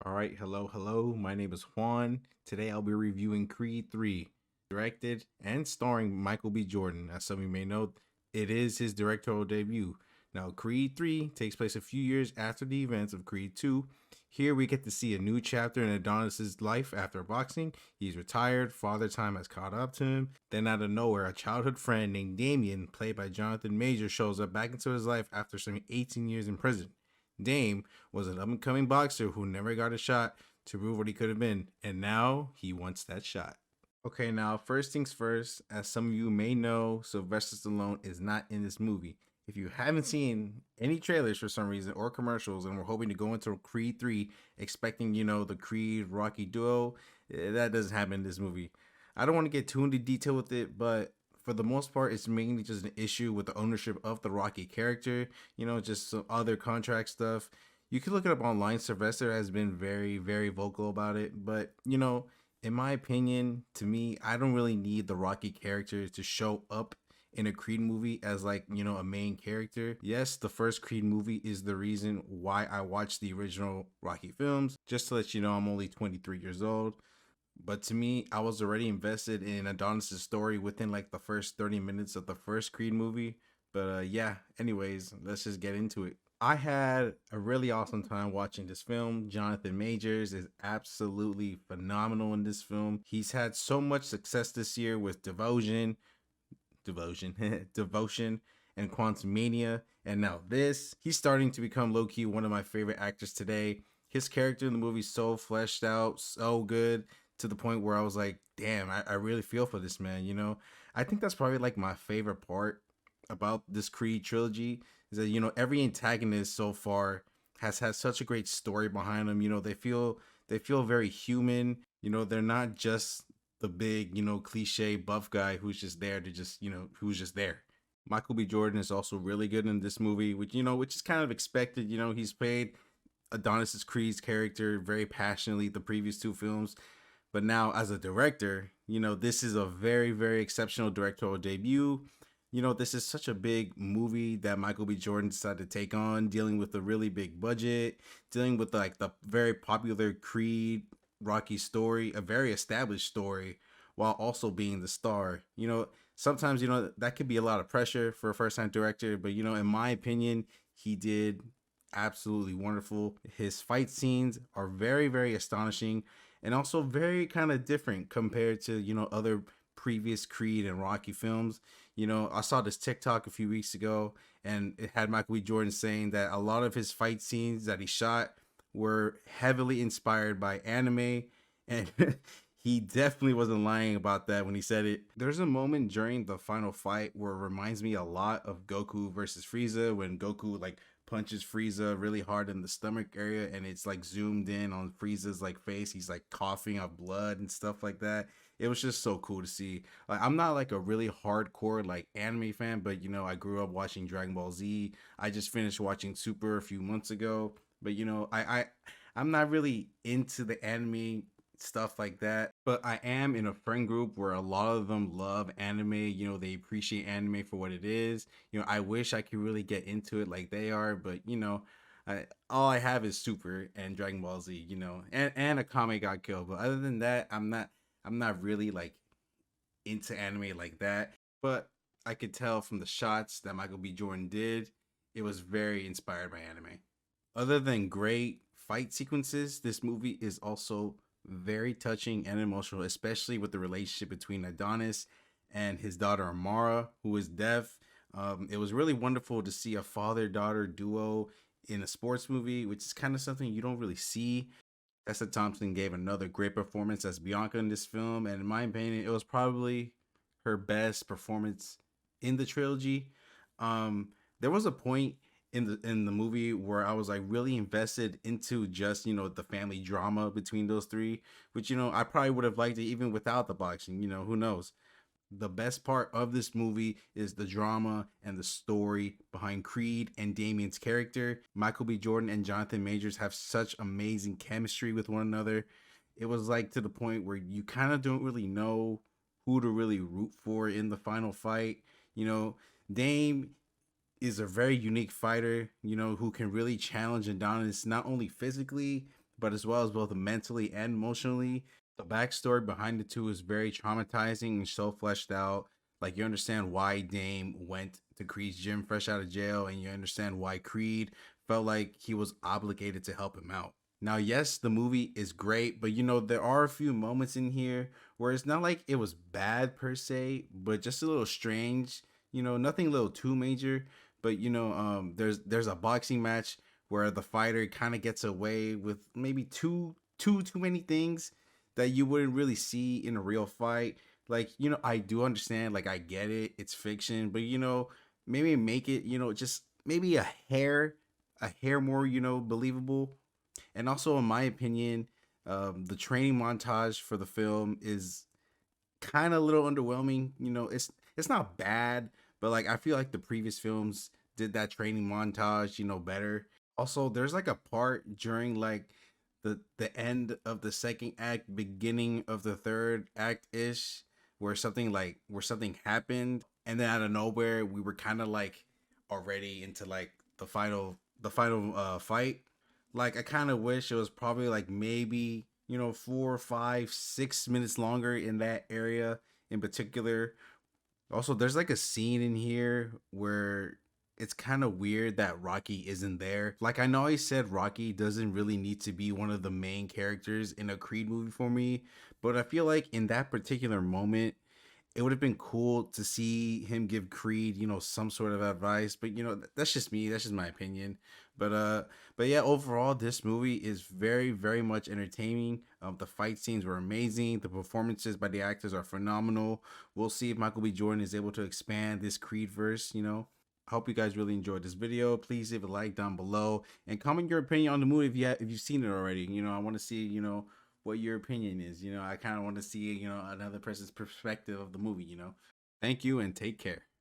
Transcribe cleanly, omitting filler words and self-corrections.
All right, hello. My name is Juan. Today I'll be reviewing Creed 3, directed and starring Michael B. Jordan. As some of you may know, it is his directorial debut. Now, Creed 3 takes place a few years after the events of Creed 2. Here we get to see a new chapter in Adonis's life after boxing. He's retired, father time has caught up to him. Then out of nowhere, a childhood friend named Damien, played by Jonathan Major, shows up back into his life after spending 18 years in prison. Dame was an up and coming boxer who never got a shot to prove what he could have been, and now he wants that shot. Okay, now, first things first, as some of you may know, Sylvester Stallone is not in this movie. If you haven't seen any trailers for some reason or commercials and we're hoping to go into Creed 3 expecting, the Creed Rocky duo, that doesn't happen in this movie. I don't want to get too into detail with it, but for the most part, it's mainly just an issue with the ownership of the Rocky character, just some other contract stuff. You can look it up online. Sylvester has been very, very vocal about it, but, in my opinion, to me, I don't really need the Rocky character to show up in a Creed movie as like, a main character. Yes, the first Creed movie is the reason why I watched the original Rocky films. Just to let you know, I'm only 23 years old. But to me, I was already invested in Adonis' story within like the first 30 minutes of the first Creed movie. But yeah, anyways, let's just get into it. I had a really awesome time watching this film. Jonathan Majors is absolutely phenomenal in this film. He's had so much success this year with Devotion, and Quantumania. And now this, he's starting to become low-key one of my favorite actors today. His character in the movie is so fleshed out, so good, to the point where I was like, damn, I really feel for this man. I think that's probably like my favorite part about this Creed trilogy is that, every antagonist so far has had such a great story behind them. They feel very human. They're not just the big, cliche buff guy who's just there to just, who's just there. Michael B. Jordan is also really good in this movie, which is kind of expected. He's played Adonis Creed's character very passionately the previous two films. But now as a director, this is a very, very exceptional directorial debut. This is such a big movie that Michael B. Jordan decided to take on, dealing with a really big budget, dealing with like the very popular Creed Rocky story, a very established story, while also being the star. Sometimes, that could be a lot of pressure for a first time director, but, in my opinion, he did absolutely wonderful. His fight scenes are very, very astonishing and also very kind of different compared to, other previous Creed and Rocky films. I saw this TikTok a few weeks ago and it had Michael B. Jordan saying that a lot of his fight scenes that he shot were heavily inspired by anime, and he definitely wasn't lying about that when he said it. There's a moment during the final fight where it reminds me a lot of Goku versus Frieza, when Goku like punches Frieza really hard in the stomach area and it's like zoomed in on Frieza's like face. He's like coughing up blood and stuff like that. It was just so cool to see. Like, I'm not like a really hardcore like anime fan, but I grew up watching Dragon Ball Z. I just finished watching Super a few months ago. But I'm not really into the anime stuff like that. But I am in a friend group where a lot of them love anime. They appreciate anime for what it is. I wish I could really get into it like they are, but all I have is Super and Dragon Ball Z. And Akame got killed. But other than that, I'm not really like into anime like that. But I could tell from the shots that Michael B. Jordan did, it was very inspired by anime. Other than great fight sequences, this movie is also very touching and emotional, especially with the relationship between Adonis and his daughter Amara, who is deaf. It was really wonderful to see a father-daughter duo in a sports movie, which is kind of something you don't really see. Tessa Thompson gave another great performance as Bianca in this film, and in my opinion, it was probably her best performance in the trilogy. There was a point in the movie where I was like really invested into just the family drama between those three, which I probably would have liked it even without the boxing. Who knows? The best part of this movie is the drama and the story behind Creed and Damien's character. Michael B. Jordan and Jonathan Majors have such amazing chemistry with one another. It was like to the point where you kind of don't really know who to really root for in the final fight. Dame is a very unique fighter, who can really challenge Adonis not only physically but as well as both mentally and emotionally. The backstory behind the two is very traumatizing and so fleshed out. Like you understand why Dame went to Creed's gym fresh out of jail, and you understand why Creed felt like he was obligated to help him out. Now, yes, the movie is great, but there are a few moments in here where it's not like it was bad per se, but just a little strange. Nothing a little too major, but there's a boxing match where the fighter kind of gets away with maybe too many things that you wouldn't really see in a real fight. Like, I do understand, like I get it, it's fiction, but maybe make it, just maybe a hair more, believable. And also, in my opinion, the training montage for the film is kind of a little underwhelming. It's not bad, but like I feel like the previous films did that training montage, better. Also, there's like a part during like the end of the second act, beginning of the third act ish, where something happened, and then out of nowhere we were kind of like already into like the final fight. Like I kind of wish it was probably like maybe 4, 5, 6 minutes longer in that area in particular. Also, there's like a scene in here where it's kind of weird that Rocky isn't there. Like, I know I said Rocky doesn't really need to be one of the main characters in a Creed movie for me, but I feel like in that particular moment, it would have been cool to see him give Creed, some sort of advice. But that's just me. That's just my opinion. But yeah, overall, this movie is very, very much entertaining. The fight scenes were amazing. The performances by the actors are phenomenal. We'll see if Michael B. Jordan is able to expand this Creed verse. I hope you guys really enjoyed this video. Please leave a like down below and comment your opinion on the movie if you've seen it already. I want to see what your opinion is. I kind of want to see, another person's perspective of the movie. Thank you and take care.